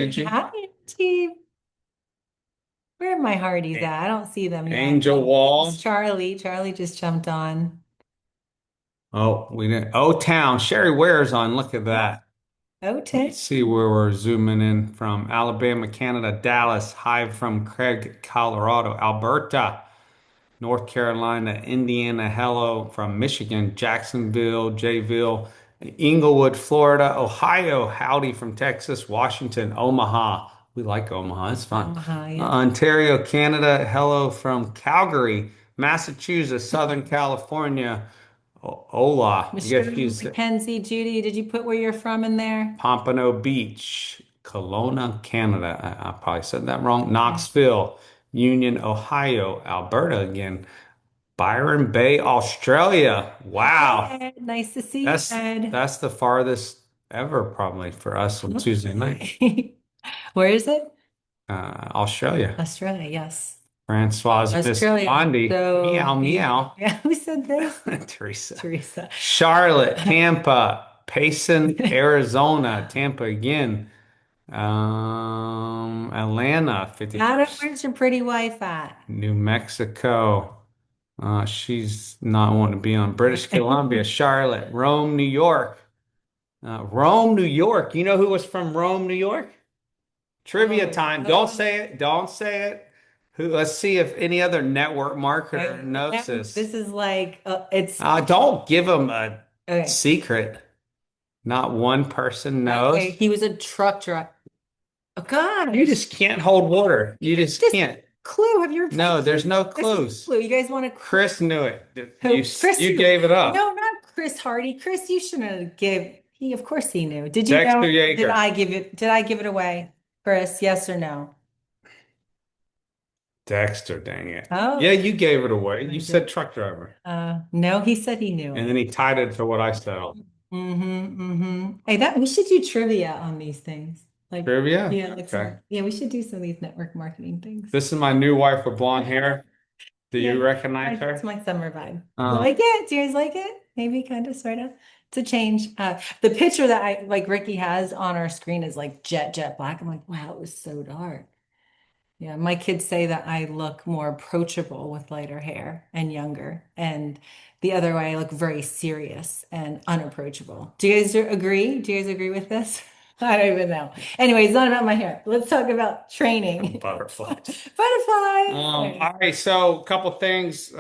Did you? Hi, Steve. Where are my Hardee's at? I don't see them yet. Angel Oh, Wall. it's Charlie. Charlie just jumped on. Oh, we didn't. Oh, Town. Sherry Ware's on. Look at Yeah. that. Okay. Let's see where we're zooming in from. Alabama, Canada, Dallas. Hi from Craig, Colorado, Alberta, North Carolina, Indiana. Hello from Michigan, Jacksonville, Jayville, Inglewood, Florida, Ohio. Howdy from Texas, Washington, Omaha. We like Omaha. It's fun. Omaha, yeah. Ontario, Canada. Hello from Calgary, Massachusetts, Southern California. Hola. You guys Michelle, use Mackenzie, Judy, did you put where you're from in there? Pompano Beach, Kelowna, Canada. I probably said that wrong. Yeah. Knoxville, Union, Ohio, Alberta again. Byron Bay, Australia. Hi, Wow. Ed. Nice to see you, That's Ed. that's the farthest ever probably for us on Tuesday night. Okay. Where is it? Australia. Australia, yes. Francoise Australia. Visconti. So Meow beautiful. meow. Yeah, who said this? Teresa. Teresa. Charlotte, Tampa, Payson, Arizona, Tampa again. Atlanta, Adam, 51st. where's your pretty wife at? New Mexico. She's not wanting to be on British Columbia, Charlotte, Rome, New York. Rome, New York. You know who was from Rome, New York? Trivia Oh, time. Don't oh. say it. Don't say it. Let's see if any other network marketer Okay. knows Now, this. this is like it's Don't give them a okay. secret. Not one person Okay, knows. he was a truck driver. Oh You gosh. just can't hold water. You just Just can't. clue. Have you ever played No, there's clue? no This is a clues. clue. You guys want a clue? Chris knew it. Who? You Chris you knew. gave it up. No, not Chris Hardy. Chris, you shouldn't have give. He, of course, he knew. Did you Dexter know? Did Yeager. I give it? Did I give it away, Chris? Yes or no? Dexter, dang it. Yeah, Oh, you gave it away. I You did. said truck driver. No, he said he knew And it. then he tied it to what I said. Hey, that we should do trivia on these things. Like, Trivia? yeah, like Okay. some, yeah, we should do some of these network marketing things. This is my new wife with blonde hair. Do Yeah, you recognize it's her? my summer vibe. Um, Like it? Do you guys like it? Maybe kind of, sort of. It's a change. The picture that I like Ricky has on our screen is like jet black. I'm like, wow, it was so dark. Yeah, my kids say that I look more approachable with lighter hair and younger, and the other way I look very serious and unapproachable. Do you guys agree? Do you guys agree with this? I don't even know. Anyway, it's not about my hair. Let's talk about training. butterfly. Butterflies. All right, so a couple things.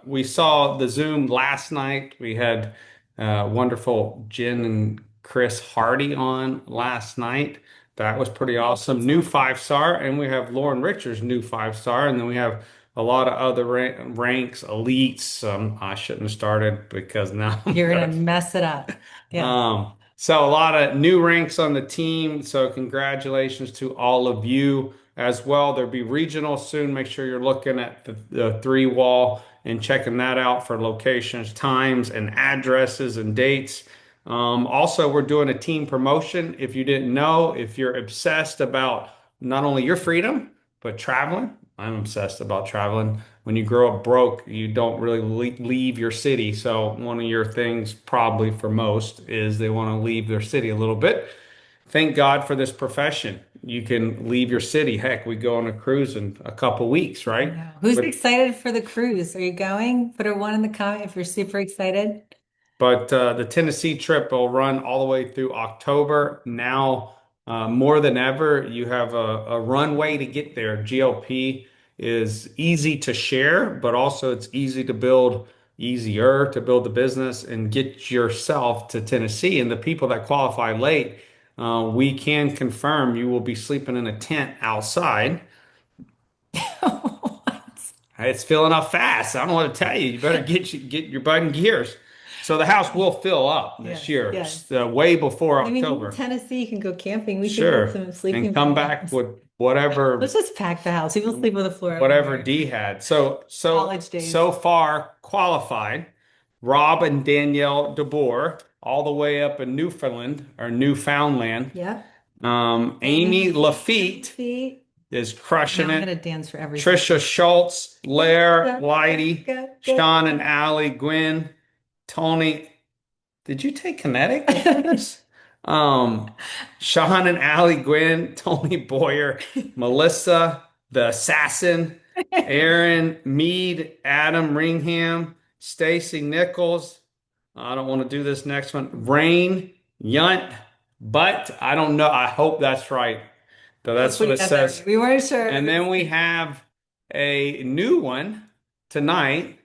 We saw the Zoom last night. We had wonderful Jen and Chris Hardy on last night. That was pretty awesome. New five star, and we have Lauren Richards, new five star, and then we have a lot of other ranks, elites. I shouldn't have started because now I'm You're gonna gonna mess it up. Yeah. so a lot of new ranks on the team. So congratulations to all of you as well. There'll be regional soon. Make sure you're looking at the three wall and checking that out for locations, times, and addresses and dates. Also, we're doing a team promotion. If you didn't know, if you're obsessed about not only your freedom, but traveling, I'm obsessed about traveling. When you grow up broke, you don't really leave your city. So one of your things, probably for most, is they want to leave their city a little bit. Thank God for this profession. You can leave your city. Heck, we go on a cruise in a couple weeks, I right? know. Who's But excited for the cruise? Are you going? Put a one in the comment if you're super excited. the Tennessee trip will run all the way through October. Now, more than ever, you have a runway to get there. GLP is easy to share, but also it's easy to build, easier to build the business and get yourself to Tennessee. And the people that qualify late, we can confirm you will be sleeping in a tent outside. What? It's filling up fast. I don't know what to tell you. You better get your butt in gears. So the house will fill up this Yes, year, yes. way before I mean, you're in October. Tennessee, you can go camping. We should get Sure. some And sleeping come back bags. with Let's just pack the house. People sleep on the floor. I don't whatever care. D had. So College days. so far qualified. Rob and Danielle DeBoer, all the way up in Newfoundland or Newfoundland. Yep. Amy Amy Lafitte feet. is Now crushing I'm it. gonna dance for everything. Trisha Schultz, Go, Lair, go, go, Whitey, go, go, Sean and go. Allie, Gwen, Tony. Did you take kinetic for this? Um, Sean and Allie Gwynn, Tony Boyer, Melissa, the assassin, Aaron Mead, Adam Ringham, Stacy Nichols. I don't want to do this next one. Rain Yunt, but I don't know. I hope that's right. So that's what Hopefully it that's all says. right. We weren't sure. And then we have a new one tonight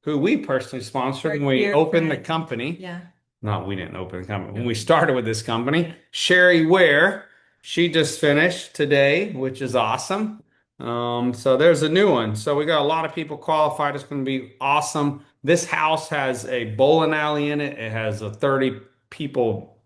who we personally sponsored Our when we dear opened the friend. company. Yeah. No, we didn't open the company. No, When we we didn't. started with this company, Yeah. Sherry Ware, she just finished today, which is awesome. So there's a new one. So we got a lot of people qualified. It's going to be awesome. This house has a bowling alley in it. It has a 30 people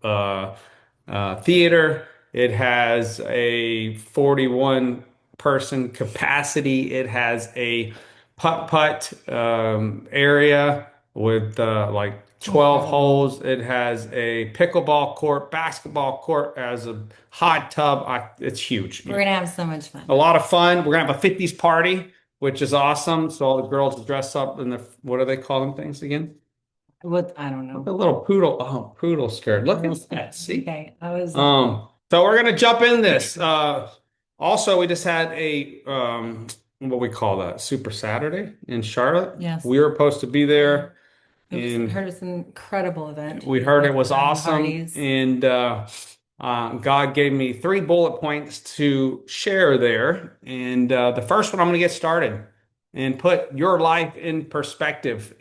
theater. It has a 41 person capacity. It has a putt-putt area with like It's 12 incredible. holes. It has a pickleball court, basketball court, as a hot tub. It's huge. We're gonna have so much A fun. lot of fun. We're gonna have a 50s party, which is awesome. So all the girls dress up in the, what do they call them things again? What I don't Like a know. little poodle, oh, poodle skirt. Look Real at scared. that. See? Okay. I was like, So we're gonna jump in this. Also, we just had a what we call that, Super Saturday in Charlotte. yes. We were supposed to be there, I and heard it's an incredible event we heard it with was awesome. Hardee's. And God gave me three bullet points to share there. And the first one, I'm gonna get started and put your life in perspective.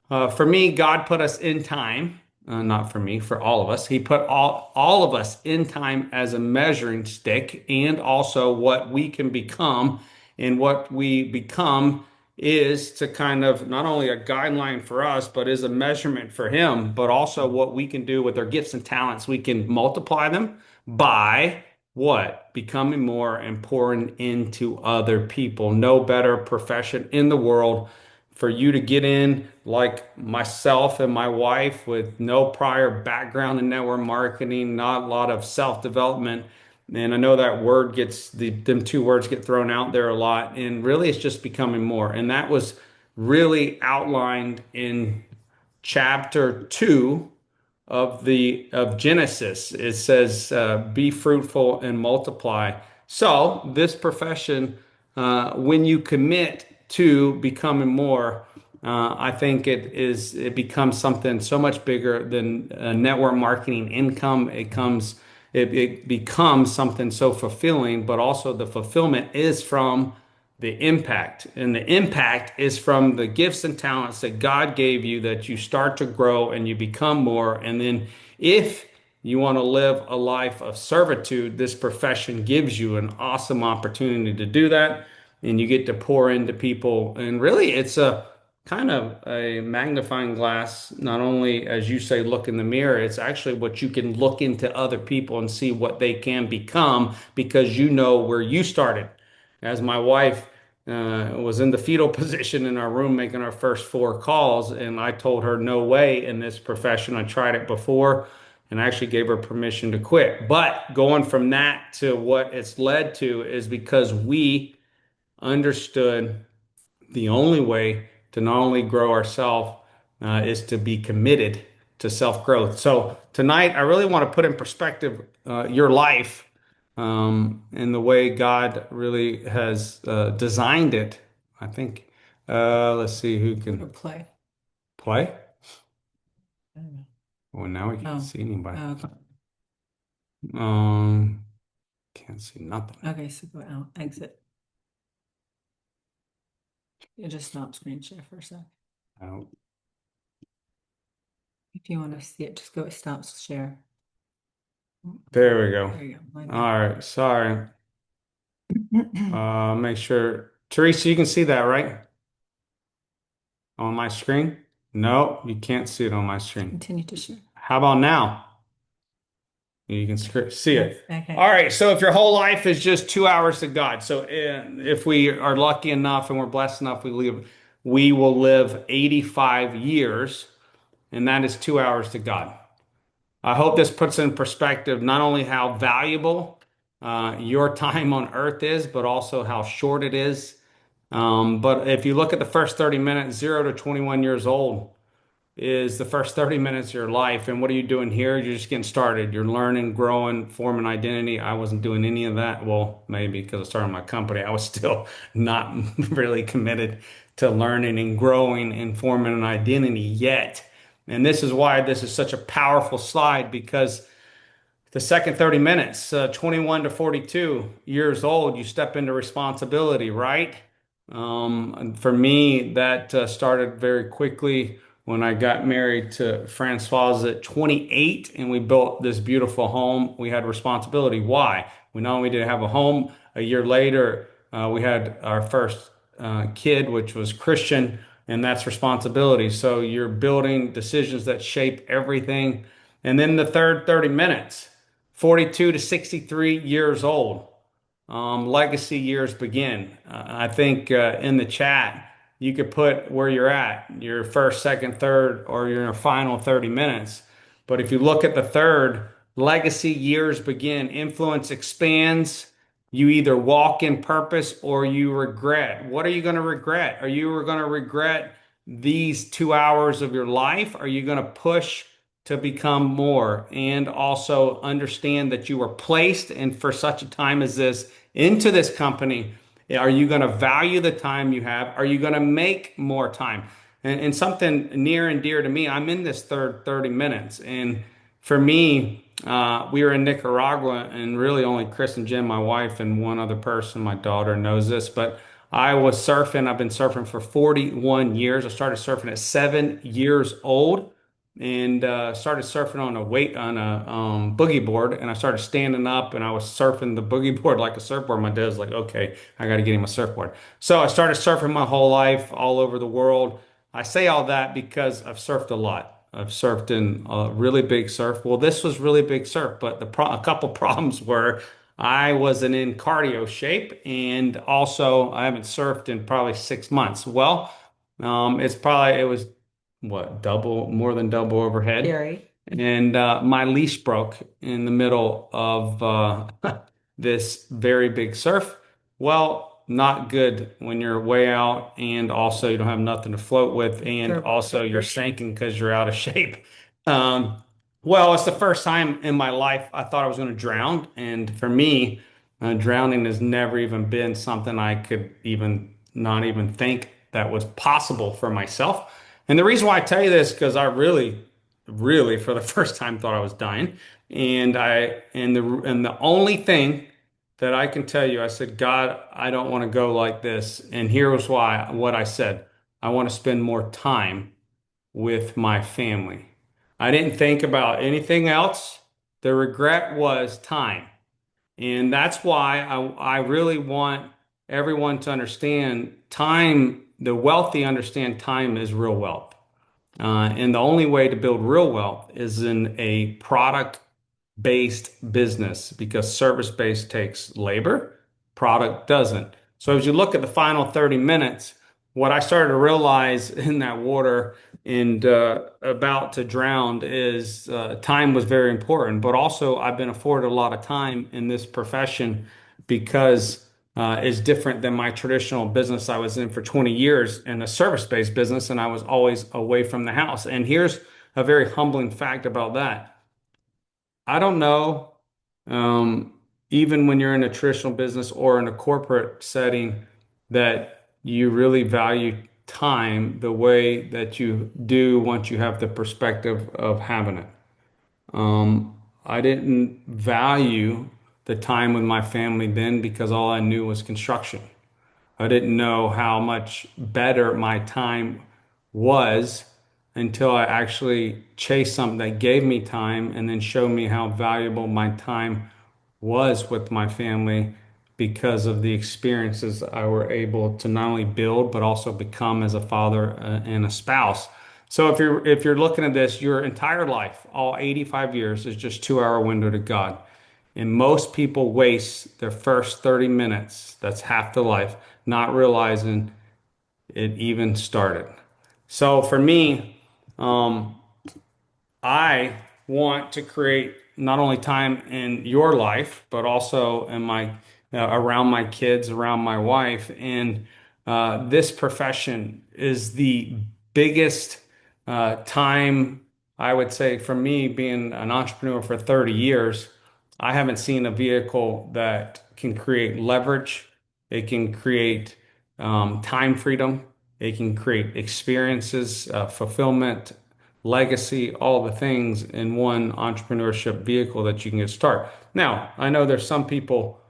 For me, God put us in time. Not for me, for all of us. He put all of us in time as a measuring stick, and also what we can become. And what we become is to kind of not only a guideline for us, but is a measurement for Him, but also what we can do with our gifts and talents. We can multiply them by what? Becoming more and pouring into other people. No better profession in the world for you to get in like myself and my wife with no prior background in network marketing, not a lot of self-development. And I know that word gets them two words get thrown out there a lot. And really it's just becoming more. And that was really outlined in chapter 2 of Genesis. It says, "Be fruitful and multiply." So this profession, when you commit to becoming more, I think it becomes something so much bigger than network marketing income. It becomes something so fulfilling, but also the fulfillment is from the impact. And the impact is from the gifts and talents that God gave you that you start to grow and you become more. And then if you want to live a life of servitude, this profession gives you an awesome opportunity to do that. And you get to pour into people. And really, it's a kind of a magnifying glass, not only as you say, look in the mirror, it's actually what you can look into other people and see what they can become because you know where you started. As my wife was in the fetal position in our room making our first four calls, and I told her, no way in this profession. I tried it before and I actually gave her permission to quit. But going from that to what it's led to is because we understood the only way to not only grow ourselves is to be committed to self growth. So tonight, I really want to put in perspective your life and the way God really has designed it. I think, let's see who Go to can play. play. I don't know. Well, now we can't Oh, see anybody. oh, okay. Um, can't see nothing. Okay, so go out, exit. You just stop screen share for a sec. Oh, If you want to see it, just go stop share. there we go. There you go. My All right, sorry. bad. Make sure, Teresa, you can see that, right? On my screen? No, you can't see it on my screen. Continue to share. How about now? You can see Yes. it. Okay. All right. So if your whole life is just 2 hours to God, so if we are lucky enough and we're blessed enough, we will live 85 years, and that is 2 hours to God. I hope this puts in perspective not only how valuable your time on earth is, but also how short it is. But if you look at the first 30 minutes, 0 to 21 years old, is the first 30 minutes of your life. And what are you doing here? You're just getting started. You're learning, growing, forming identity. I wasn't doing any of that. Well, maybe because I started my company, I was still not really committed to learning and growing and forming an identity yet. And this is why this is such a powerful slide because the second 30 minutes, 21 to 42 years old, you step into responsibility, right? And for me, that started very quickly when I got married to Francoise at 28 and we built this beautiful home. We had responsibility. Why? We not only did have a home, a year later, we had our first kid, which was Christian, and that's responsibility. So you're building decisions that shape everything. And then the third 30 minutes. 42 to 63 years old. Legacy years begin. I think in the chat, you could put where you're at, your first, second, third, or your final 30 minutes. But if you look at the third, legacy years begin, influence expands. You either walk in purpose or you regret. What are you going to regret? Are you going to regret these 2 hours of your life? Are you going to push to become more and also understand that you were placed and for such a time as this into this company? Are you going to value the time you have? Are you going to make more time? And something near and dear to me, I'm in this third 30 minutes. And for me, we were in Nicaragua, and really only Chris and Jim, my wife, and one other person, my daughter, knows this. But I was surfing. I've been surfing for 41 years. I started surfing at 7 years old and started surfing on a boogie board, and I started standing up and I was surfing the boogie board like a surfboard. My dad's like, okay, I got to get him a surfboard. So I started surfing my whole life all over the world. I say all that because I've surfed a lot. I've surfed in a really big surf. Well, this was really big surf, but a couple problems were I wasn't in cardio shape, and also I haven't surfed in probably 6 months. Well, it was what, double, more than double overhead. Scary. And my leash broke in the middle of this very big surf. Well, not good when you're way out and also you don't have nothing to float with, and Sure. also you're sinking because you're out of shape. Um, well, it's the first time in my life I thought I was going to drown. And for me, drowning has never even been something I could even not even think that was possible for myself. And the reason why I tell you this, because I really, for the first time, thought I was dying. And the only thing that I can tell you, I said, God, I don't want to go like this. And here was why, what I said. I want to spend more time with my family. I didn't think about anything else. The regret was time. And that's why I really want everyone to understand time. The wealthy understand time is real wealth. And the only way to build real wealth is in a product-based business because service-based takes labor, product doesn't. So as you look at the final 30 minutes, what I started to realize in that water and about to drown is time was very important, but also I've been afforded a lot of time in this profession because is different than my traditional business I was in for 20 years in a service-based business, and I was always away from the house. And here's a very humbling fact about that. I don't know, um, even when you're in a traditional business or in a corporate setting, that you really value time the way that you do once you have the perspective of having it. I didn't value the time with my family then because all I knew was construction. I didn't know how much better my time was until I actually chased something that gave me time and then showed me how valuable my time was with my family because of the experiences I were able to not only build but also become as a father and a spouse. So if you're looking at this, your entire life, all 85 years, is just 2 hour window to God. And most people waste their first 30 minutes, that's half the life, not realizing it even started. So for me, um, I want to create not only time in your life, but also in my around my kids, around my wife. And this profession is the biggest time, I would say for me, being an entrepreneur for 30 years, I haven't seen a vehicle that can create leverage. It can create time freedom. It can create experiences, fulfillment, legacy, all the things in one entrepreneurship vehicle that you can get started. Now, I know there's some people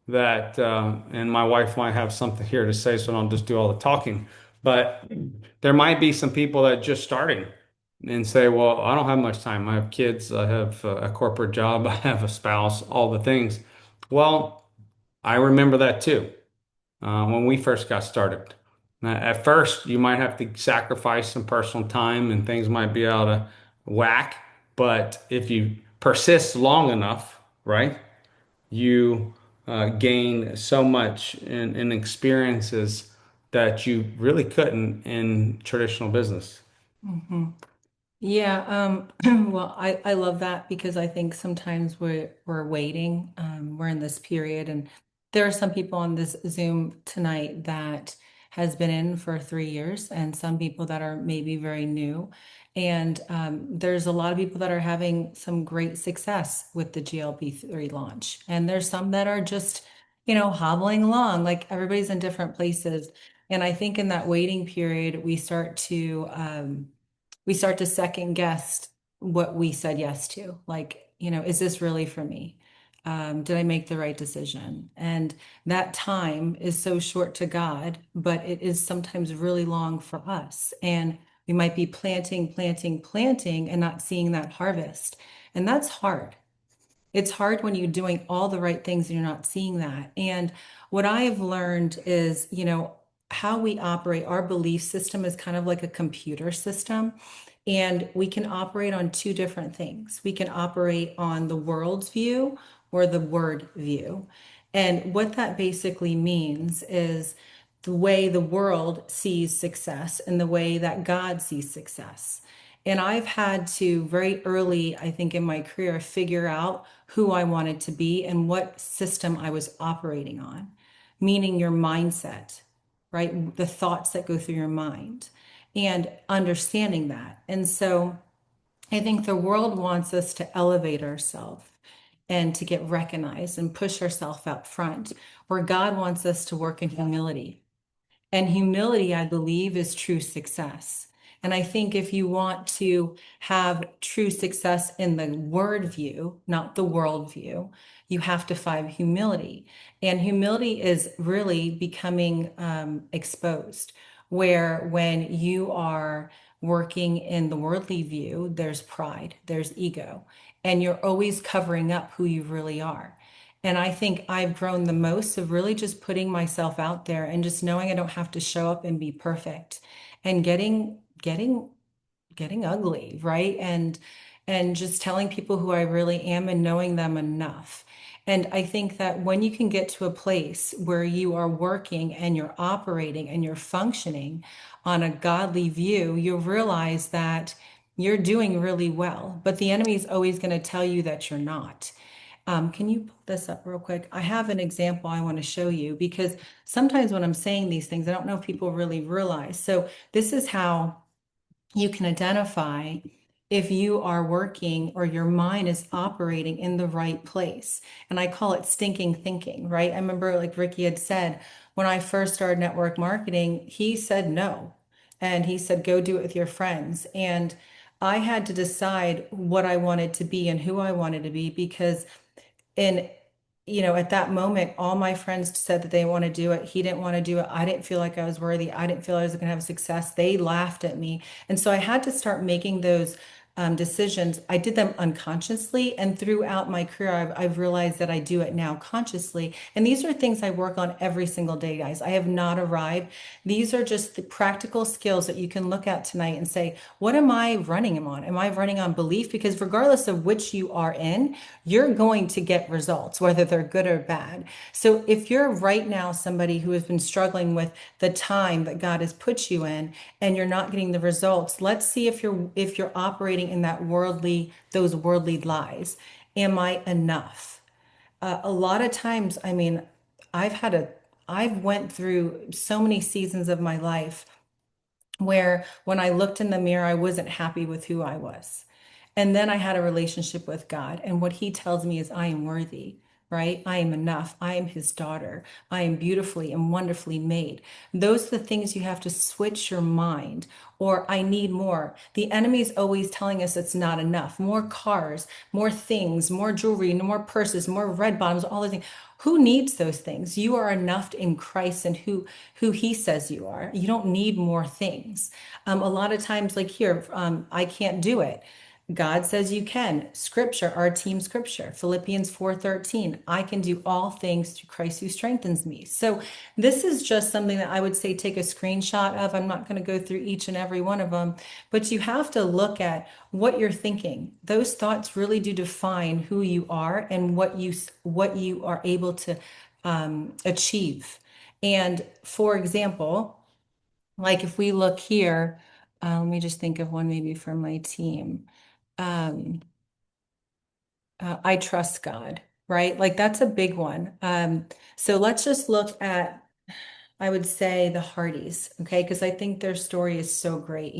that, and my wife might have something here to say, so I don't just do all the talking, but there might be some people that are just starting and say, well, I don't have much time. I have kids, I have a corporate job, I have a spouse, all the things. Well, I remember that too when we first got started. At first, you might have to sacrifice some personal time and things might be out of whack. But if you persist long enough, right, you gain so much in experiences that you really couldn't in traditional business. Mhm. Yeah, well, I love that because I think sometimes we're waiting. We're in this period, and there are some people on this Zoom tonight that has been in for 3 years, and some people that are maybe very new. And there's a lot of people that are having some great success with the GLP-3 launch, and there's some that are just, hobbling along. Like everybody's in different places, and I think in that waiting period, we start to second guess what we said yes to. Like, is this really for me? Did I make the right decision? And that time is so short to God, but it is sometimes really long for us. And we might be planting, planting, planting, and not seeing that harvest. And that's hard. It's hard when you're doing all the right things and you're not seeing that. And what I have learned is, how we operate, our belief system is kind of like a computer system. And we can operate on two different things. We can operate on the world's view or the word view. And what that basically means is the way the world sees success and the way that God sees success. And I've had to very early, I think, in my career, figure out who I wanted to be and what system I was operating on, meaning your mindset, right? The thoughts that go through your mind and understanding that. And so I think the world wants us to elevate ourselves and to get recognized and push ourselves up front, where God wants us to work in humility. And humility, I believe, is true success. And I think if you want to have true success in the word view, not the world view, you have to find humility. And humility is really becoming exposed, where when you are working in the worldly view, there's pride, there's ego, and you're always covering up who you really are. And I think I've grown the most of really just putting myself out there and just knowing I don't have to show up and be perfect and getting ugly, right? And just telling people who I really am and knowing them enough. And I think that when you can get to a place where you are working and you're operating and you're functioning on a godly view, you'll realize that you're doing really well. But the enemy is always going to tell you that you're not. Can you pull this up real quick? I have an example I want to show you because sometimes when I'm saying these things, I don't know if people really realize. So this is how you can identify if you are working or your mind is operating in the right place. And I call it stinking thinking, right? I remember, like Ricky had said, when I first started network marketing, he said no. And he said, go do it with your friends. And I had to decide what I wanted to be and who I wanted to be because and at that moment, all my friends said that they want to do it. He didn't want to do it. I didn't feel like I was worthy. I didn't feel I was going to have success. They laughed at me. And so I had to start making those decisions. I did them unconsciously. And throughout my career, I've realized that I do it now consciously. And these are things I work on every single day, guys. I have not arrived. These are just the practical skills that you can look at tonight and say, what am I running on? Am I running on belief? Because regardless of which you are in, you're going to get results, whether they're good or bad. So if you're right now somebody who has been struggling with the time that God has put you in and you're not getting the results, let's see if you're operating in those worldly lies. Am I enough? A lot of times, I mean, I've had a I've went through so many seasons of my life where when I looked in the mirror, I wasn't happy with who I was. And then I had a relationship with God. And what he tells me is, I am worthy, right? I am enough. I am his daughter. I am beautifully and wonderfully made. Those are the things you have to switch your mind. Or I need more. The enemy is always telling us it's not enough. More cars, more things, more jewelry, more purses, more red bottoms, all the things. Who needs those things? You are enough in Christ and who he says you are. You don't need more things. A lot of times, like here, I can't do it. God says you can. Scripture, our team scripture, Philippians 4:13. I can do all things through Christ who strengthens me. So this is just something that I would say take a screenshot of. I'm not going to go through each and every one of them, but you have to look at what you're thinking. Those thoughts really do define who you are and what you are able to achieve. And for example, like if we look here, let me just think of one maybe from my team. Um, I trust God, right? Like that's a big one. So let's just look at, I would say the Hardys, okay? Because I think their story is so great.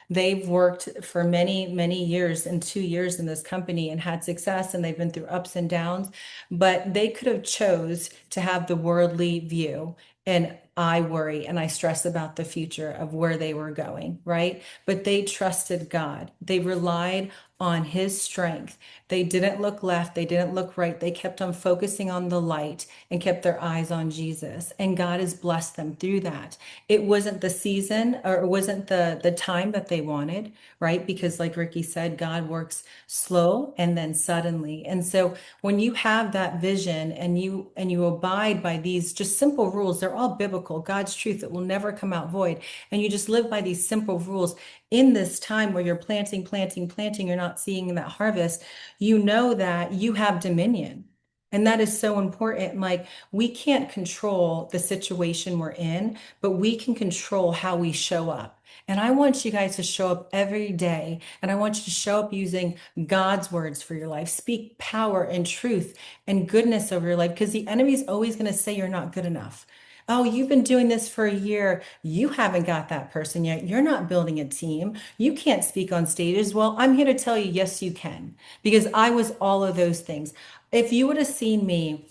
They've worked for many, many years and 2 years in this company and had success, and they've been through ups and downs, but they could have chose to have the worldly view. And I worry and I stress about the future of where they were going, right? But they trusted God. They relied on his strength. They didn't look left, they didn't look right. They kept on focusing on the light and kept their eyes on Jesus. And God has blessed them through that. It wasn't the season or it wasn't the time that they wanted, right? Because like Ricky said, God works slow and then suddenly. And so when you have that vision and you abide by these just simple rules, they're all biblical, God's truth that will never come out void. And you just live by these simple rules in this time where you're planting, planting, planting, you're not seeing that harvest, you know that you have dominion. And that is so important. Like, we can't control the situation we're in, but we can control how we show up. And I want you guys to show up every day. And I want you to show up using God's words for your life. Speak power and truth and goodness over your life because the enemy is always going to say you're not good enough. Oh, you've been doing this for a year. You haven't got that person yet. You're not building a team. You can't speak on stages. Well, I'm here to tell you, yes, you can, because I was all of those things. If you would have seen me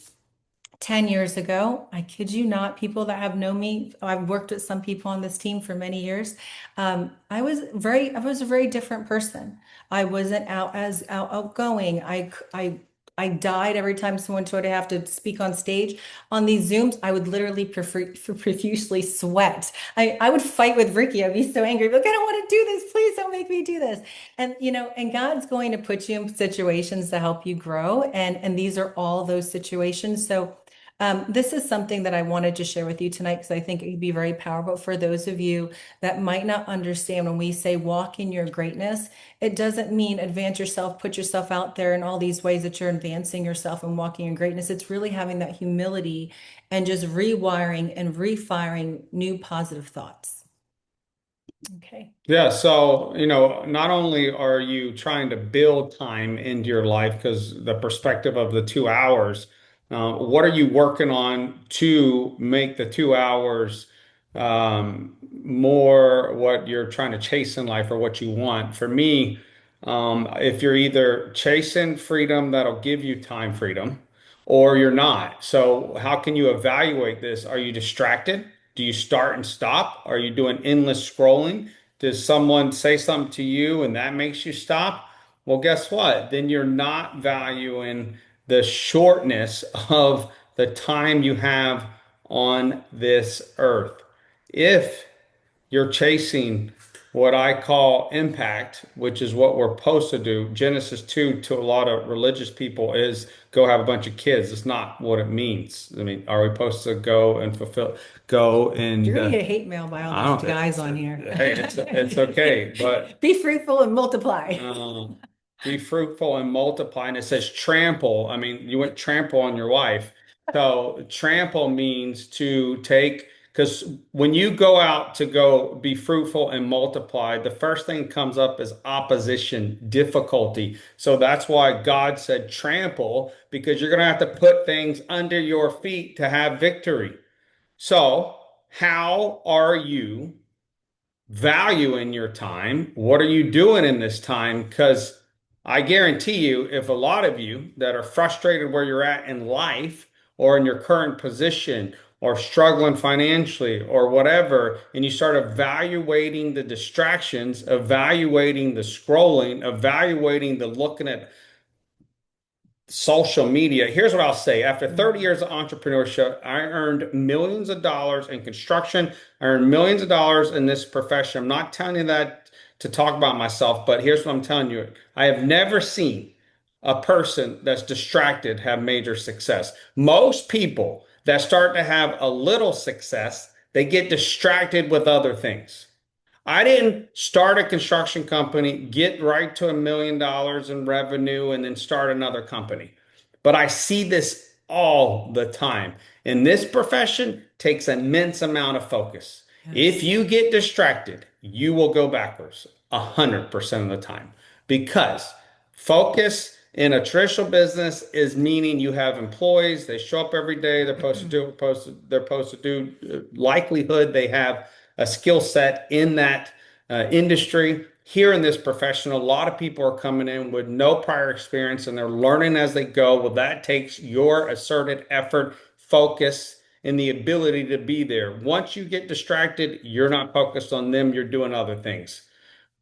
10 years ago, I kid you not, people that have known me, I've worked with some people on this team for many years. I was a very different person. I wasn't outgoing. I died every time someone told I have to speak on stage. On these Zooms, I would literally profusely sweat. I would fight with Ricky. I'd be so angry, like, I don't want to do this. Please don't make me do this. And God's going to put you in situations to help you grow. And these are all those situations. So this is something that I wanted to share with you tonight because I think it could be very powerful for those of you that might not understand when we say walk in your greatness. It doesn't mean advance yourself, put yourself out there in all these ways that you're advancing yourself and walking in greatness. It's really having that humility and just rewiring and refiring new positive thoughts. Okay. Yeah, so, not only are you trying to build time into your life because the perspective of the 2 hours, what are you working on to make the 2 hours more what you're trying to chase in life or what you want? For me, if you're either chasing freedom that'll give you time freedom or you're not. So, how can you evaluate this? Are you distracted? Do you start and stop? Are you doing endless scrolling? Does someone say something to you and that makes you stop? Well, guess what? Then you're not valuing the shortness of the time you have on this earth. If you're chasing what I call impact, which is what we're supposed to do. Genesis 2 to a lot of religious people is go have a bunch of kids. It's not what it means. I mean, are we supposed to go and fulfill, go You're and gonna get hate mail by all I these don't, guys on here. hey, it's okay, but Be fruitful and multiply. uh, be fruitful and multiply. And it says trample. I mean, you went trample on your wife. So trample means to take, because when you go out to go be fruitful and multiply, the first thing comes up is opposition, difficulty. So that's why God said trample, because you're going to have to put things under your feet to have victory. So, how are you value in your time? What are you doing in this time? Because I guarantee you, if a lot of you that are frustrated where you're at in life or in your current position or struggling financially or whatever, and you start evaluating the distractions, evaluating the scrolling, evaluating the looking at social media. Here's what I'll say. After 30 Mm. years of entrepreneurship, I earned millions of dollars in construction. I earned millions of dollars in this profession. I'm not telling you that to talk about myself, but here's what I'm telling you. I have never seen a person that's distracted have major success. Most people that start to have a little success, they get distracted with other things. I didn't start a construction company, get right to $1 million in revenue, and then start another company. But I see this all the time. And this profession takes immense amount of focus. If Yes. you get distracted, you will go backwards 100% of the time because focus in a traditional business is meaning you have employees, they show up every day, they're supposed to do likelihood they have a skill set in that industry. Here in this profession, a lot of people are coming in with no prior experience and they're learning as they go. Well, that takes your asserted effort, focus, and the ability to be there. Once you get distracted, you're not focused on them, you're doing other things.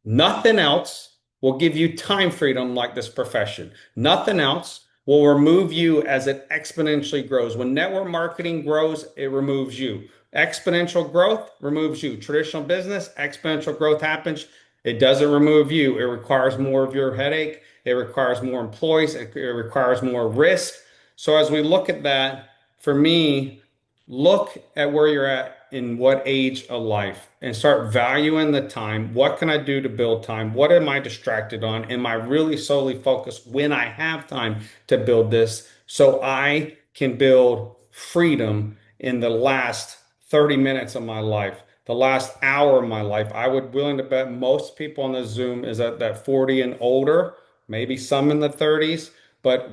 Nothing else will give you time freedom like this profession. Nothing else will remove you as it exponentially grows. When network marketing grows, it removes you. Exponential growth removes you. Traditional business, exponential growth happens. It doesn't remove you. It requires more of your headache. It requires more employees. It requires more risk. So as we look at that, for me, look at where you're at in what age of life and start valuing the time. What can I do to build time? What am I distracted on? Am I really solely focused when I have time to build this so I can build freedom in the last 30 minutes of my life, the last hour of my life? I would willing to bet most people on the Zoom is at that 40 and older, maybe some in the 30s, but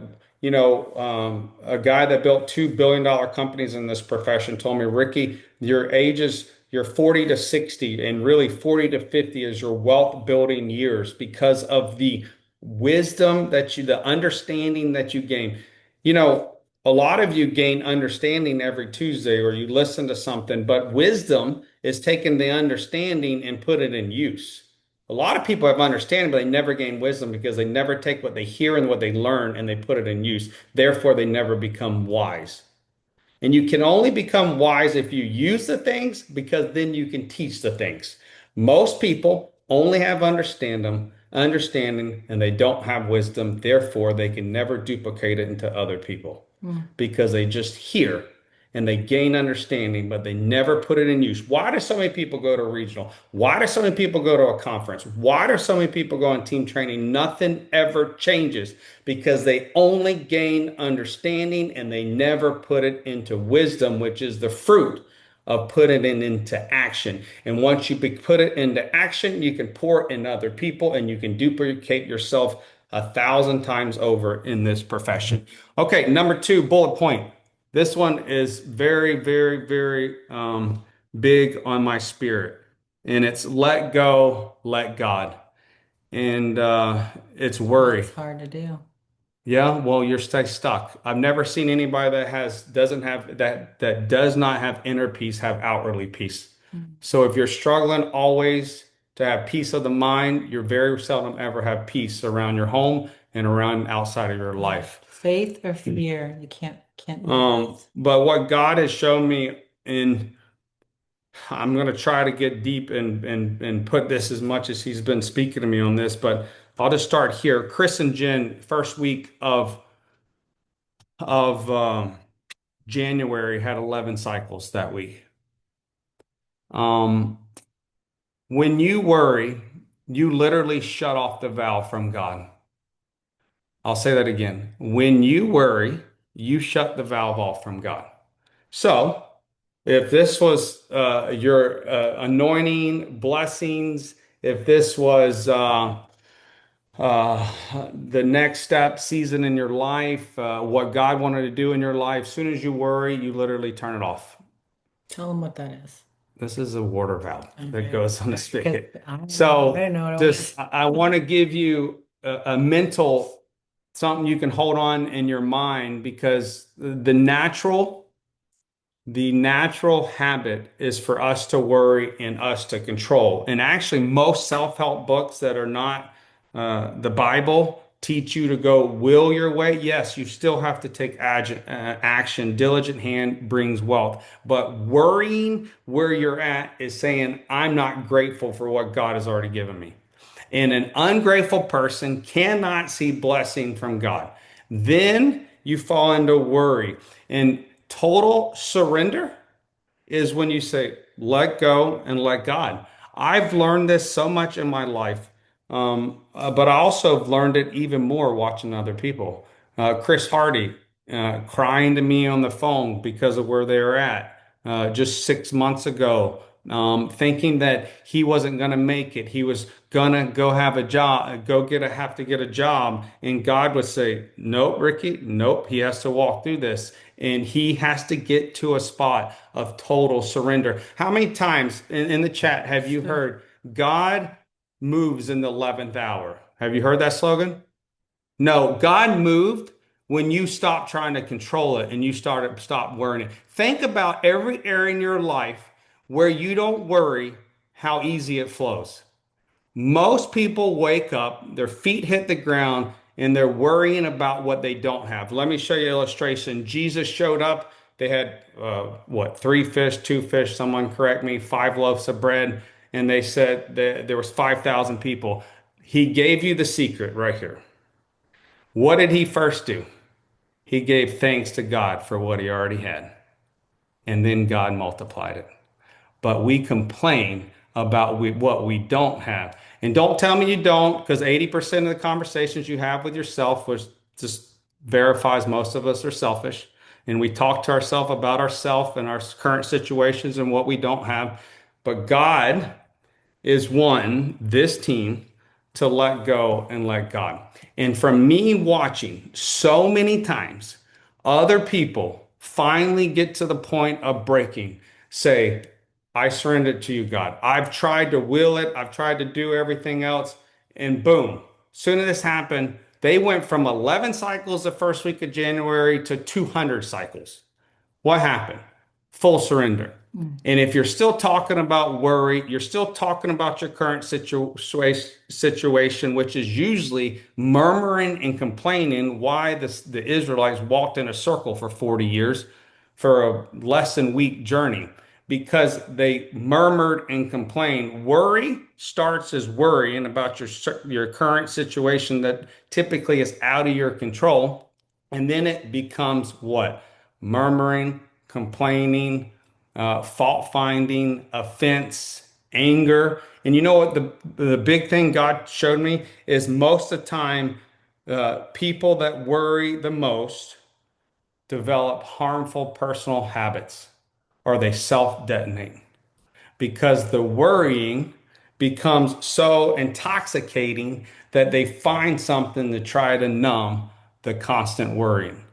a guy that built $2 billion companies in this profession told me, Ricky, your age is you're 40 to 60, and really 40 to 50 is your wealth building years because of the wisdom the understanding that you gain. You know, a lot of you gain understanding every Tuesday or you listen to something, but wisdom is taking the understanding and put it in use. A lot of people have understanding, but they never gain wisdom because they never take what they hear and what they learn and they put it in use. Therefore, they never become wise. And you can only become wise if you use the things because then you can teach the things. Most people only have understanding, and they don't have wisdom. Therefore, they can never duplicate it into other people Mm. because they just hear and they gain understanding, but they never put it in use. Why do so many people go to a regional? Why do so many people go to a conference? Why do so many people go on team training? Nothing ever changes because they only gain understanding and they never put it into wisdom, which is the fruit of putting it into action. And once you put it into action, you can pour it in other people and you can duplicate yourself 1,000 times over in this profession. Okay, number two, bullet point. This one is very, very, very big on my spirit, and it's let go, let God. And it's worry. That's hard to do. Yeah, well, you're stay stuck. I've never seen anybody that doesn't have that does not have inner peace have outwardly peace. Mm. So if you're struggling always to have peace of the mind, you're very seldom ever have peace around your home and around outside of your Yeah. life. Faith or fear. You can't do both. But what God has shown me, and I'm going to try to get deep and put this as much as He's been speaking to me on this, but I'll just start here. Chris and Jen, first week of January had 11 cycles that week. Um, when you worry, you literally shut off the valve from God. I'll say that again. When you worry, you shut the valve off from God. So, if this was your anointing, blessings, if this was the next step, season in your life, what God wanted to do in your life, as soon as you worry, you literally turn it off. Tell them what that is. This is a water valve that Okay. goes on the Because spigot. I don't know. I So didn't know what it just, was. I want to give you a mental something you can hold on in your mind because the natural habit is for us to worry and us to control. And actually, most self-help books that are not the Bible teach you to go will your way. Yes, you still have to take action. Diligent hand brings wealth. But worrying where you're at is saying, I'm not grateful for what God has already given me. And an ungrateful person cannot see blessing from God. Then you fall into worry. And total surrender is when you say, let go and let God. I've learned this so much in my life, but I also have learned it even more watching other people. Chris Hardy crying to me on the phone because of where they were at just 6 months ago, thinking that he wasn't going to make it. He was going to go have a job, have to get a job. And God would say, nope, Ricky, nope, he has to walk through this. And he has to get to a spot of total surrender. How many times in the chat have you heard God moves in the 11th hour? Have you heard that slogan? No, God moved when you stop trying to control it and you stop worrying it. Think about every area in your life where you don't worry how easy it flows. Most people wake up, their feet hit the ground, and they're worrying about what they don't have. Let me show you an illustration. Jesus showed up. They had what, three fish, two fish, someone correct me, five loaves of bread, and they said that there was 5,000 people. He gave you the secret right here. What did he first do? He gave thanks to God for what he already had, and then God multiplied it. But we complain about what we don't have. And don't tell me you don't, because 80% of the conversations you have with yourself was just verifies most of us are selfish. And we talk to ourselves about ourselves and our current situations and what we don't have. But God is one, this team, to let go and let God. And from me watching so many times, other people finally get to the point of breaking, say, I surrender to you, God. I've tried to will it, I've tried to do everything else, and boom, soon as this happened, they went from 11 cycles the first week of January to 200 cycles. What happened? Full surrender. Mm. And if you're still talking about worry, you're still talking about your current situation, which is usually murmuring and complaining why the Israelites walked in a circle for 40 years for a less than week journey because they murmured and complained. Worry starts as worrying about your current situation that typically is out of your control. And then it becomes what? Murmuring, complaining, fault finding, offense, anger. And you know what? The big thing God showed me is most of the time, people that worry the most develop harmful personal habits or they self detonate because the worrying becomes so intoxicating that they find something to try to numb the constant worrying.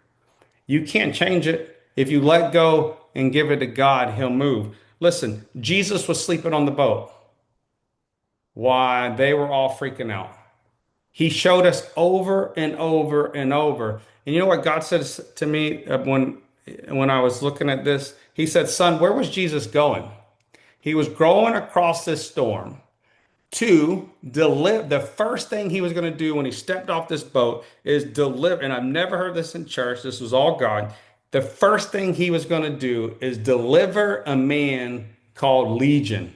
You can't change it. If you let go and give it to God, He'll move. Listen, Jesus was sleeping on the boat. Why? They were all freaking out. He showed us over and over and over. And you know what God said to me when I was looking at this? He said, "Son, where was Jesus going? He was going across this storm to deliver. The first thing he was going to do when he stepped off this boat is deliver. And I've never heard this in church. This was all God. The first thing he was going to do is deliver a man called Legion,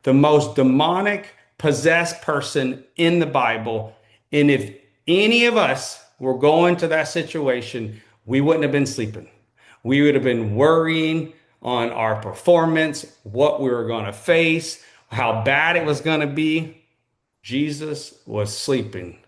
the most demonic, possessed person in the Bible. And if any of us were going to that situation, we wouldn't have been sleeping. We would have been worrying on our performance, what we were going to face, how bad it was going to be. Jesus was sleeping.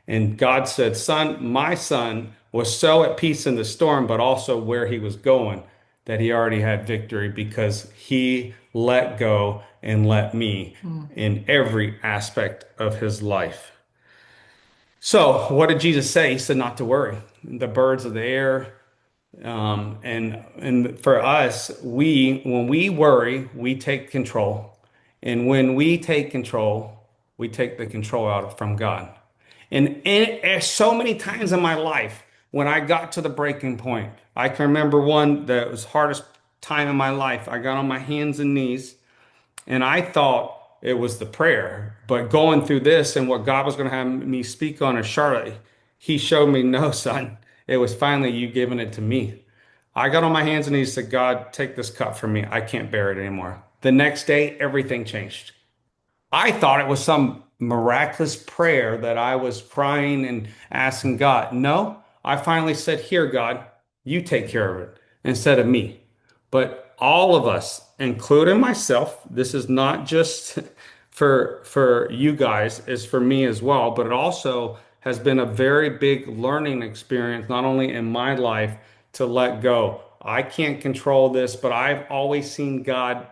And God said, Son, my son was so at peace in the storm, but also where he was going, that he already had victory because he let go and let me Mm. in every aspect of his life. So, what did Jesus say? He said not to worry. The birds of the air, And for us, when we worry, we take control. And when we take control, we take the control out from God. And so many times in my life, when I got to the breaking point, I can remember one that was hardest time in my life. I got on my hands and knees and I thought it was the prayer, but going through this and what God was going to have me speak on in Charlotte, He showed me, no, son, it was finally you giving it to me. I got on my hands and knees and said, God, take this cup from me. I can't bear it anymore. The next day, everything changed. I thought it was some miraculous prayer that I was crying and asking God. No, I finally said, here, God, you take care of it instead of me. But all of us, including myself, this is not just for you guys, it's for me as well, but it also has been a very big learning experience, not only in my life to let go. I can't control this, but I've always seen God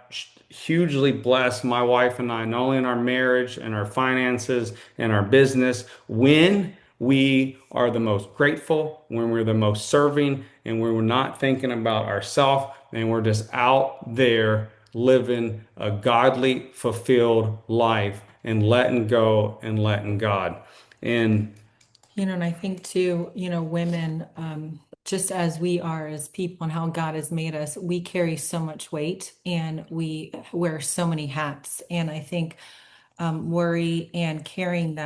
hugely bless my wife and I, not only in our marriage and our finances and our business, when we are the most grateful, when we're the most serving, and when we're not thinking about ourselves and we're just out there living a godly, fulfilled life and letting go and letting God. And And I think too, women, just as we are as people and how God has made us, we carry so much weight and we wear so many hats. And I think worry and carrying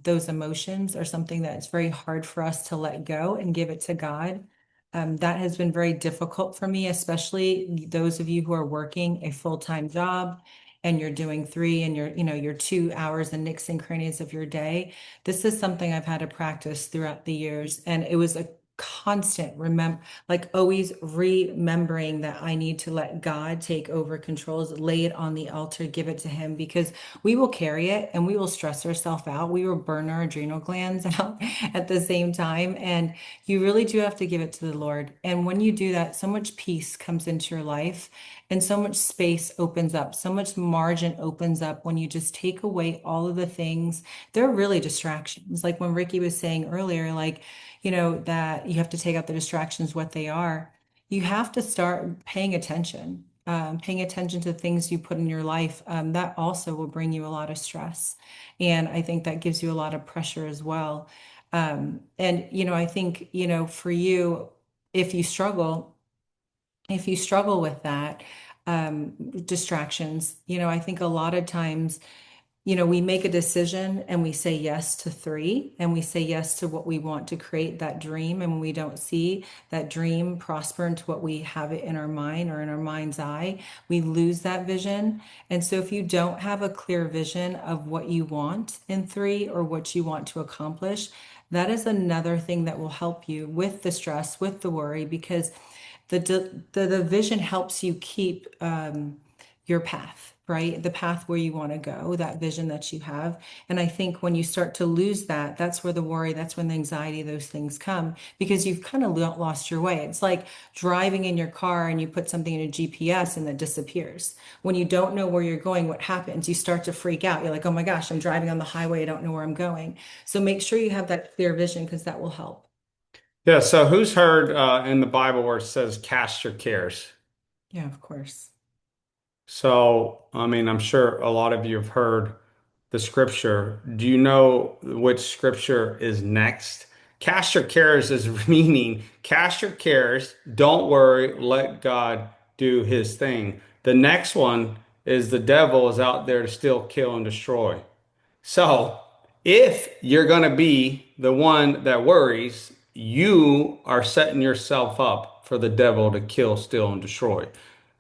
those emotions are something that's very hard for us to let go and give it to God. That has been very difficult for me, especially those of you who are working a full-time job and you're doing three and you're 2 hours and nicks and crannies of your day. This is something I've had to practice throughout the years. And it was a constant like always remembering that I need to let God take over controls, lay it on the altar, give it to Him, because we will carry it and we will stress ourselves out. We will burn our adrenal glands out at the same time. And you really do have to give it to the Lord. And when you do that, so much peace comes into your life and so much space opens up, so much margin opens up when you just take away all of the things. They're really distractions. Like when Ricky was saying earlier, like, that you have to take out the distractions, what they are. You have to start paying attention to things you put in your life. That also will bring you a lot of stress. And I think that gives you a lot of pressure as well. And I think, for you, if you struggle, if you struggle with that, distractions, I think a lot of times we make a decision and we say yes to three and we say yes to what we want to create that dream. And when we don't see that dream prosper into what we have it in our mind or in our mind's eye, we lose that vision. And so if you don't have a clear vision of what you want in three or what you want to accomplish, that is another thing that will help you with the stress, with the worry, because the vision helps you keep your path, right? The path where you want to go, that vision that you have. And I think when you start to lose that, that's where the worry, that's when the anxiety, those things come because you've kind of lost your way. It's like driving in your car and you put something in a GPS and it disappears. When you don't know where you're going, what happens? You start to freak out. You're like, oh my gosh, I'm driving on the highway. I don't know where I'm going. So make sure you have that clear vision because that will help. yeah, so who's heard in the Bible where it says, cast your cares? Yeah, of course. So, I mean, I'm sure a lot of you have heard the scripture. Do you know which scripture is next? Cast your cares is meaning cast your cares, don't worry, let God do his thing. The next one is the devil is out there to steal, kill, and destroy. So, if you're going to be the one that worries, you are setting yourself up for the devil to kill, steal, and destroy.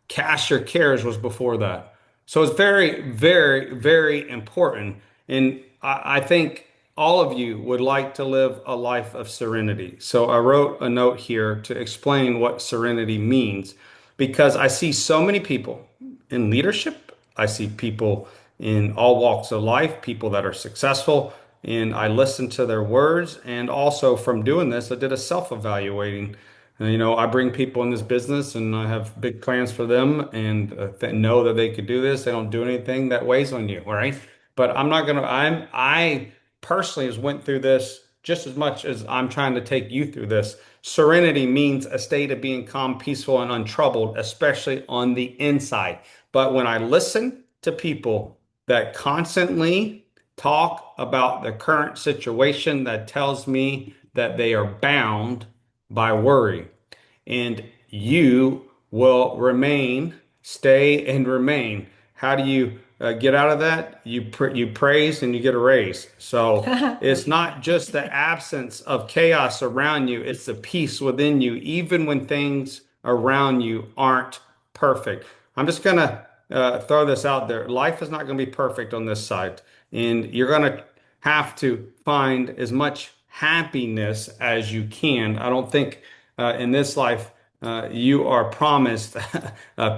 Cast your cares was before that. So it's very, very, very important. And I think all of you would like to live a life of serenity. So I wrote a note here to explain what serenity means because I see so many people in leadership. I see people in all walks of life, people that are successful, and I listen to their words. And also from doing this, I did a self-evaluating. I bring people in this business and I have big plans for them and know that they could do this. They don't do anything that weighs on you, all right? But I'm not gonna, I personally has went through this just as much as I'm trying to take you through this. Serenity means a state of being calm, peaceful, and untroubled, especially on the inside. But when I listen to people that constantly talk about the current situation, that tells me that they are bound by worry, and you will remain, stay and remain. How do you get out of that? You praise and you get a raise. So it's not just the absence of chaos around you, it's the peace within you, even when things around you aren't perfect. I'm just gonna throw this out there. Life is not going to be perfect on this side, and you're going to have to find as much happiness as you can. I don't think in this life you are promised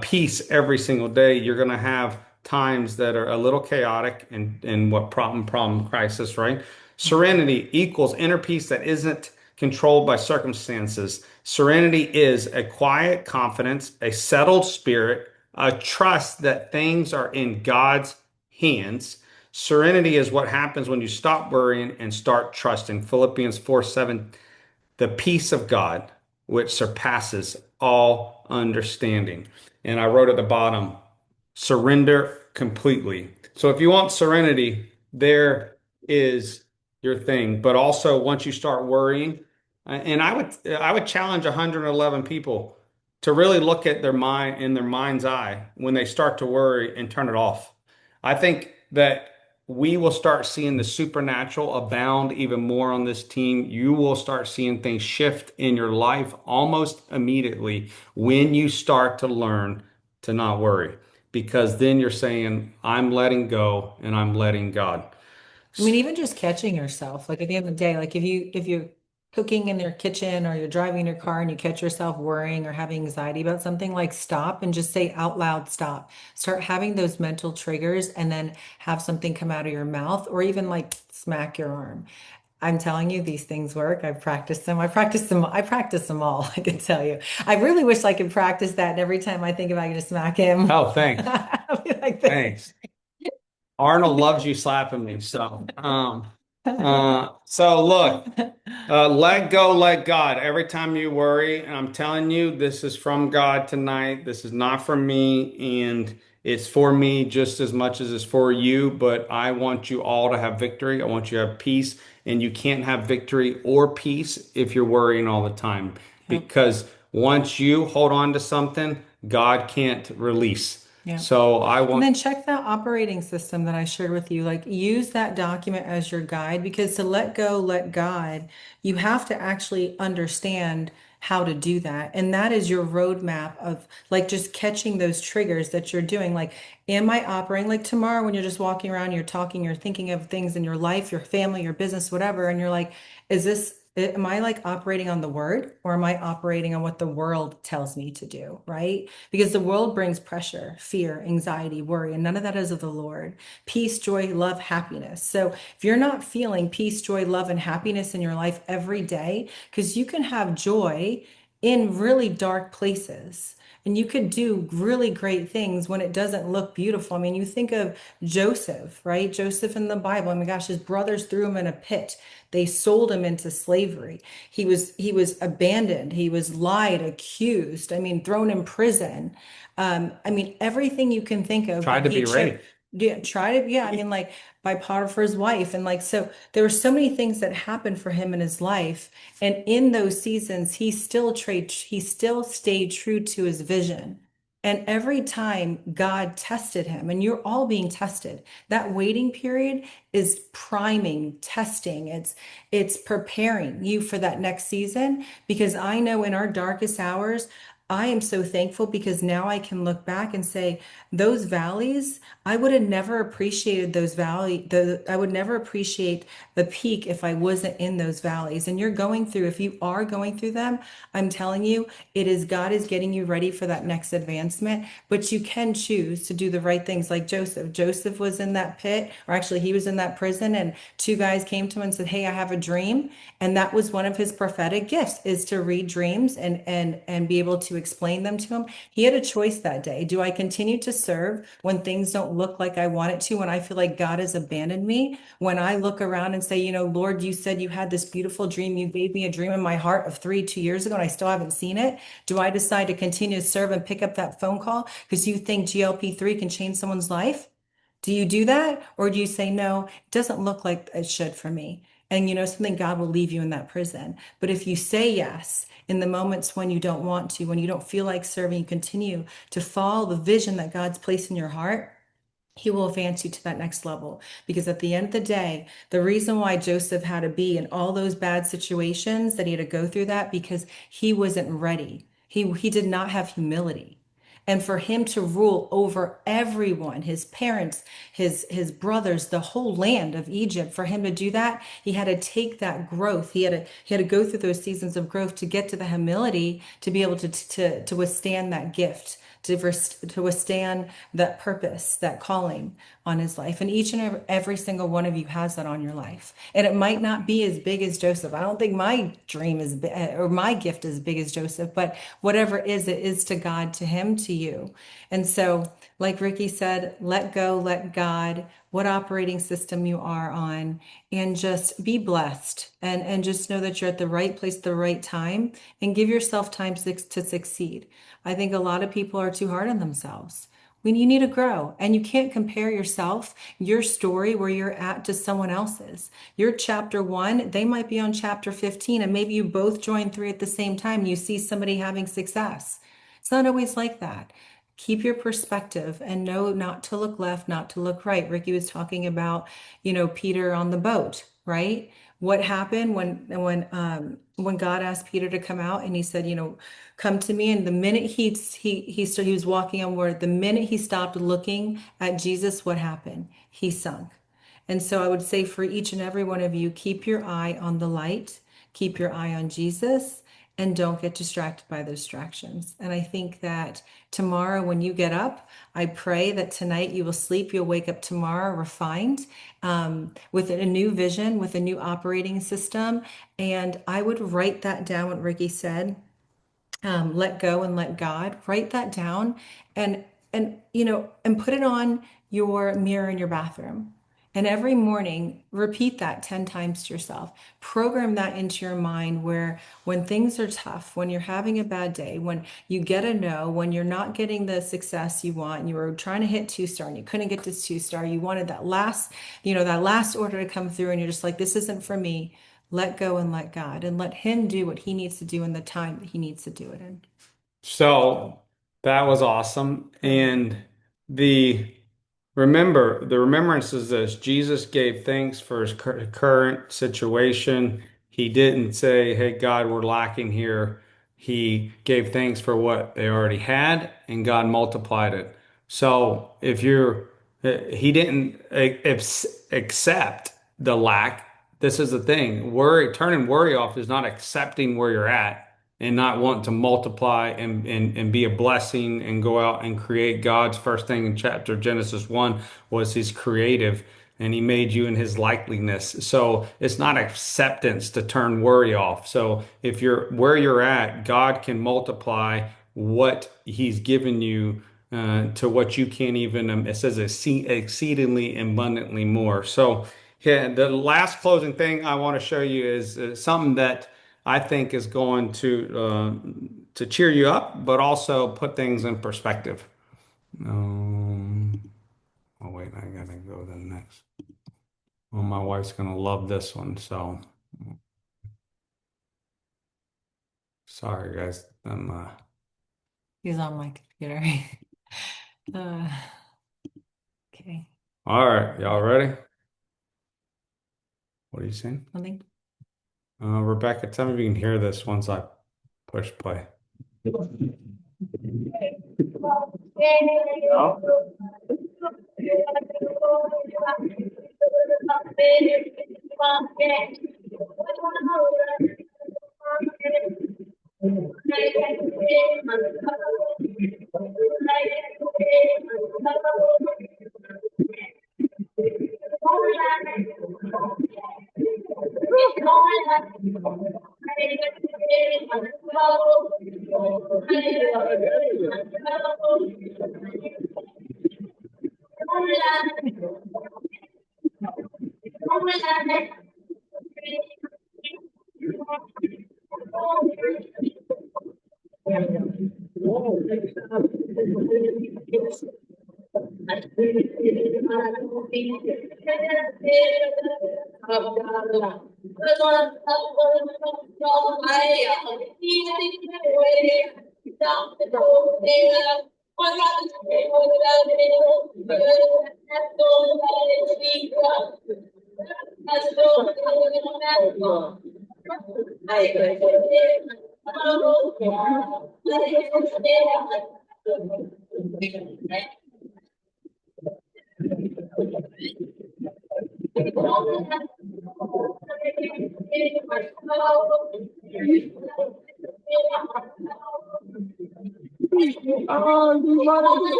peace every single day. You're going to have times that are a little chaotic and what problem, crisis, right? Serenity equals inner peace that isn't controlled by circumstances. Serenity is a quiet confidence, a settled spirit, a trust that things are in God's hands. Serenity is what happens when you stop worrying and start trusting. Philippians 4:7, the peace of God, which surpasses all understanding. And I wrote at the bottom, surrender completely. So if you want serenity, there is your thing. But also once you start worrying, and I would challenge 111 people to really look at their mind in their mind's eye when they start to worry and turn it off. I think that we will start seeing the supernatural abound even more on this team. You will start seeing things shift in your life almost immediately when you start to learn to not worry, because then you're saying, I'm letting go and I'm letting God. I mean, even just catching yourself, like at the end of the day, like if you're cooking in your kitchen or you're driving your car and you catch yourself worrying or having anxiety about something, like stop and just say out loud, stop. Start having those mental triggers and then have something come out of your mouth or even like smack your arm. I'm telling you, these things work. I've practiced them. I practice them. I practice them all. I can tell you. I really wish I could practice that. And every time I think about going to smack him, Oh, thanks. I'll be like Thanks. Arnold loves you slapping me. So look, let go, let God. Every time you worry, and I'm telling you, this is from God tonight. This is not from me, and it's for me just as much as it's for you. But I want you all to have victory. I want you to have peace, and you can't have victory or peace if you're worrying all the time. Yep. Because once you hold on to something, God can't release. Yeah. So I And want. then check that operating system that I shared with you. Like use that document as your guide because to let go, let God, you have to actually understand how to do that. And that is your roadmap of like just catching those triggers that you're doing. Like, am I operating like tomorrow when you're just walking around, you're talking, you're thinking of things in your life, your family, your business, whatever, and you're like, is this am I like operating on the word or am I operating on what the world tells me to do? Right? Because the world brings pressure, fear, anxiety, worry, and none of that is of the Lord. Peace, joy, love, happiness. So if you're not feeling peace, joy, love, and happiness in your life every day, because you can have joy in really dark places. And you could do really great things when it doesn't look beautiful. I mean, you think of Joseph, right? Joseph in the Bible. I mean, gosh, his brothers threw him in a pit. They sold him into slavery. He was abandoned. He was lied, accused. I mean, thrown in prison. I mean, everything you can think of, Tried but to he be chose. raped. Yeah, try to, yeah, I mean, like by Potiphar's wife. And like, so there were so many things that happened for him in his life. And in those seasons, he still stayed true to his vision. And every time God tested him, and you're all being tested, that waiting period is priming, testing. It's preparing you for that next season. Because I know in our darkest hours, I am so thankful because now I can look back and say, those valleys, I would have never appreciated I would never appreciate the peak if I wasn't in those valleys. And you're going through, if you are going through them, I'm telling you, it is God is getting you ready for that next advancement. But you can choose to do the right things like Joseph. Joseph was in that pit, or actually he was in that prison, and two guys came to him and said, "Hey, I have a dream." And that was one of his prophetic gifts is to read dreams and be able to to explain them to him. He had a choice that day. Do I continue to serve when things don't look like I want it to, when I feel like God has abandoned me? When I look around and say, Lord, you said you had this beautiful dream. You gave me a dream in my heart of 2 years ago, and I still haven't seen it. Do I decide to continue to serve and pick up that phone call because you think GLP-3 can change someone's life? Do you do that? Or do you say, no, it doesn't look like it should for me? And something, God will leave you in that prison. But if you say yes in the moments when you don't want to, when you don't feel like serving, you continue to follow the vision that God's placed in your heart, he will advance you to that next level. Because at the end of the day, the reason why Joseph had to be in all those bad situations, that he had to go through that, because he wasn't ready. He did not have humility. And for him to rule over everyone, his parents, his brothers, the whole land of Egypt, for him to do that, he had to take that growth. He had to go through those seasons of growth to get to the humility to be able to withstand that gift, to withstand that purpose, that calling on his life. And each and every single one of you has that on your life. And it might not be as big as Joseph. I don't think my dream is or my gift is as big as Joseph, but whatever it is to God, to him, to you. And so, like Ricky said, let go, let God, what operating system you are on, and just be blessed, and just know that you're at the right place at the right time, and give yourself time to succeed. I think a lot of people are too hard on themselves. When you need to grow, and you can't compare yourself, your story where you're at, to someone else's. You're chapter 1, they might be on chapter 15, and maybe you both join 3 at the same time and you see somebody having success. It's not always like that. Keep your perspective and know not to look left, not to look right. Ricky was talking about, Peter on the boat, right? What happened when God asked Peter to come out, and he said, come to me. And the minute he was walking on water, the minute he stopped looking at Jesus, what happened? He sunk. And so I would say for each and every one of you, keep your eye on the light, keep your eye on Jesus, and don't get distracted by the distractions. And I think that tomorrow when you get up, I pray that tonight you will sleep, you'll wake up tomorrow refined, with a new vision, with a new operating system. And I would write that down, what Ricky said, let go and let God. Write that down, and and put it on your mirror in your bathroom. And every morning, repeat that 10 times to yourself. Program that into your mind, where when things are tough, when you're having a bad day, when you get a no, when you're not getting the success you want, and you were trying to hit 2-star and you couldn't get to 2-star, you wanted that last order to come through, and you're just like, this isn't for me. Let go and let God, and let him do what he needs to do in the time that he needs to do it in. So that was awesome. And the the remembrance is this: Jesus gave thanks for his current situation. He didn't say, "Hey, God, we're lacking here." He gave thanks for what they already had, and God multiplied it. So if he didn't accept the lack. This is the thing. Turning worry off is not accepting where you're at and not want to multiply and be a blessing and go out and create. God's first thing in chapter Genesis 1 was he's creative, and he made you in his likeness. So it's not acceptance to turn worry off. So if you're where you're at, God can multiply what he's given you to what you can't even, it says exceedingly abundantly more. So yeah, the last closing thing I want to show you is something that I think is going to cheer you up, but also put things in perspective. Oh wait, I gotta go to the next. Well, my wife's gonna love this one, so sorry guys. He's on my computer. uh, okay. All right, y'all ready? What are you saying? Something. Rebecca, tell me if you can hear this once I push play. No?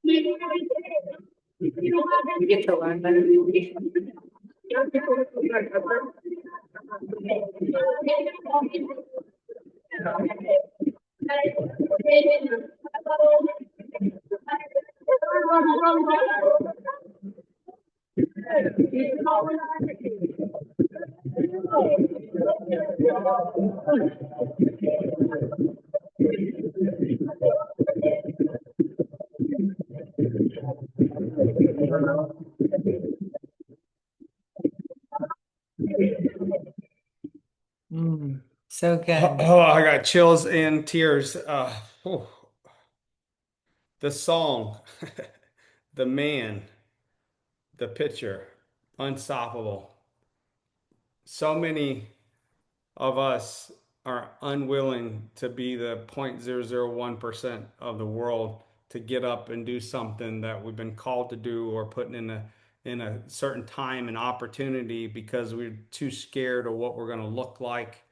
You get to learn that. So Oh, good. oh, I got chills and tears. Oh, the song, the man, the picture, unstoppable. So many of us are unwilling to be the 0.001% of the world to get up and do something that we've been called to do or put in a certain time and opportunity because we're too scared of what we're going to look like,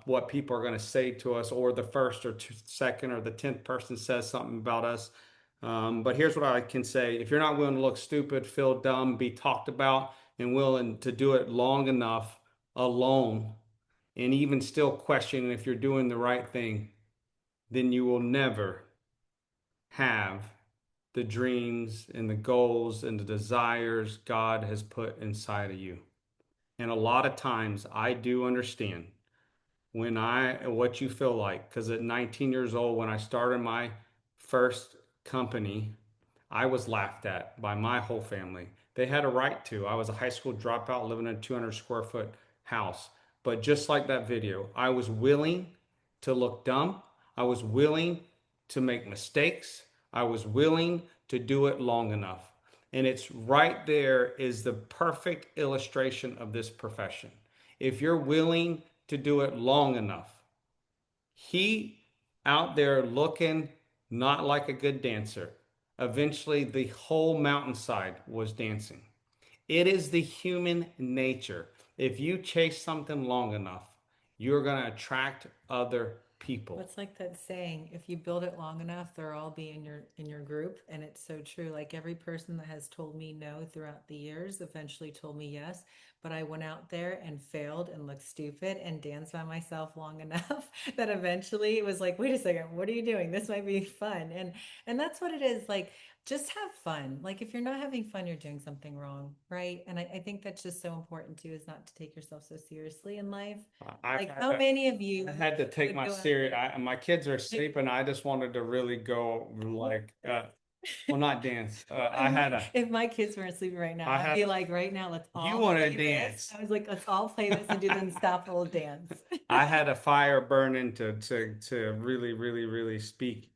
what people are going to say to us, or the first or second or the 10th person says something about us. But here's what I can say. If you're not willing to look stupid, feel dumb, be talked about, and willing to do it long enough alone, and even still questioning if you're doing the right thing, then you will never have the dreams and the goals and the desires God has put inside of you. And a lot of times I do understand what you feel like, because at 19 years old, when I started my first company, I was laughed at by my whole family. They had a right to. I was a high school dropout living in a 200 square foot house. But just like that video, I was willing to look dumb. I was willing to make mistakes. I was willing to do it long enough. And it's right there is the perfect illustration of this profession. If you're willing to do it long enough, he out there looking not like a good dancer. Eventually, the whole mountainside was dancing. It is the human nature. If you chase something long enough, you're going to attract other people. What's like that saying, if you build it long enough, they'll all be in your group. And it's so true. Like every person that has told me no throughout the years eventually told me yes. But I went out there and failed and looked stupid and danced by myself long enough that eventually it was like, wait a second, what are you doing? This might be fun. And that's what it is. Like just have fun. Like if you're not having fun, you're doing something wrong, right? And I think that's just so important too, is not to take yourself so seriously in life. I've Like had how to, many of you I had to take would my go out serious. there? My kids are sleeping. I just wanted to really go like, well, not dance. If my kids weren't sleeping right now, I I'd had. be like, right now, let's You all want to play this. dance? I was like, let's all play this and do the unstoppable dance. I had a fire burning to really, really, really speak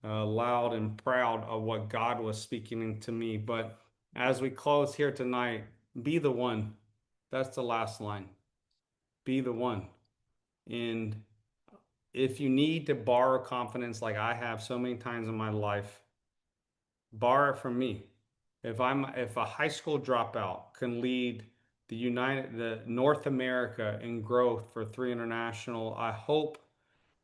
loud and proud of what God was speaking to me. But as we close here tonight, be the one. That's the last line. Be the one. And if you need to borrow confidence like I have so many times in my life, borrow it from me. If a high school dropout can lead the North America in growth for three international, I hope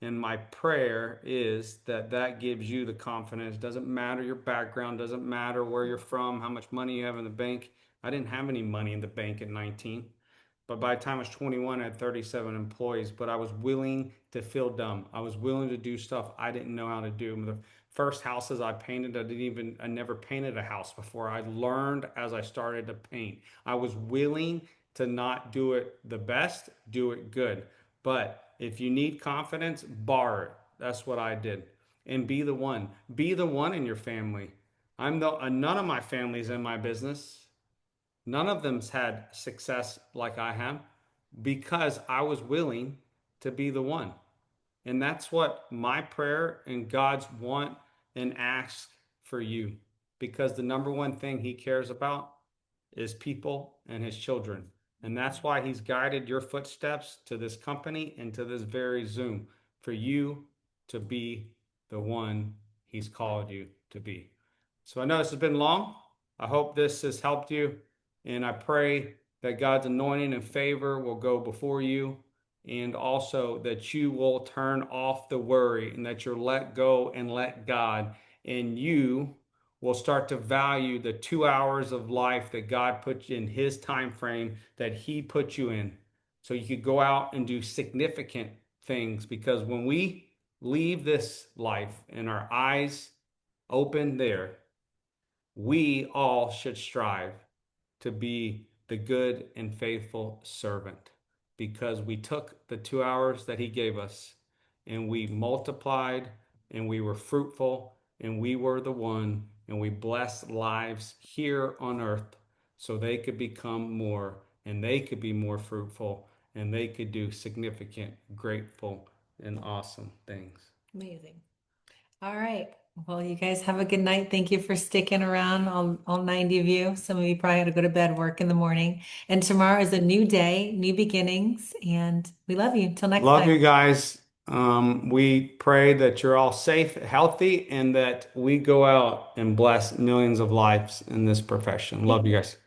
And my prayer is that that gives you the confidence. Doesn't matter your background, doesn't matter where you're from, how much money you have in the bank. I didn't have any money in the bank at 19. But by the time I was 21, I had 37 employees, but I was willing to feel dumb. I was willing to do stuff I didn't know how to do. The first houses I painted, I never painted a house before. I learned as I started to paint. I was willing to not do it the best, do it good. But if you need confidence, borrow it. That's what I did. And be the one. Be the one in your family. None of my family's in my business. None of them's had success like I have because I was willing to be the one. And that's what my prayer and God's want and ask for you. Because the number one thing he cares about is people and his children. And that's why he's guided your footsteps to this company and to this very Zoom for you to be the one he's called you to be. So I know this has been long. I hope this has helped you. And I pray that God's anointing and favor will go before you, and also that you will turn off the worry and that you'll let go and let God, and you will start to value the 2 hours of life that God put you in his time frame that he put you in. So you could go out and do significant things, because when we leave this life and our eyes open there, we all should strive to be the good and faithful servant, because we took the 2 hours that he gave us and we multiplied and we were fruitful and we were the one, and we blessed lives here on earth so they could become more and they could be more fruitful and they could do significant, grateful, and awesome things. Amazing. All right. Well, you guys have a good night. Thank you for sticking around, all 90 of you. Some of you probably had to go to bed, work in the morning. And tomorrow is a new day, new beginnings, and we love you. Until next Love you time. guys. We pray that you're all safe, healthy, and that we go out and bless millions of lives in this profession. Love you guys.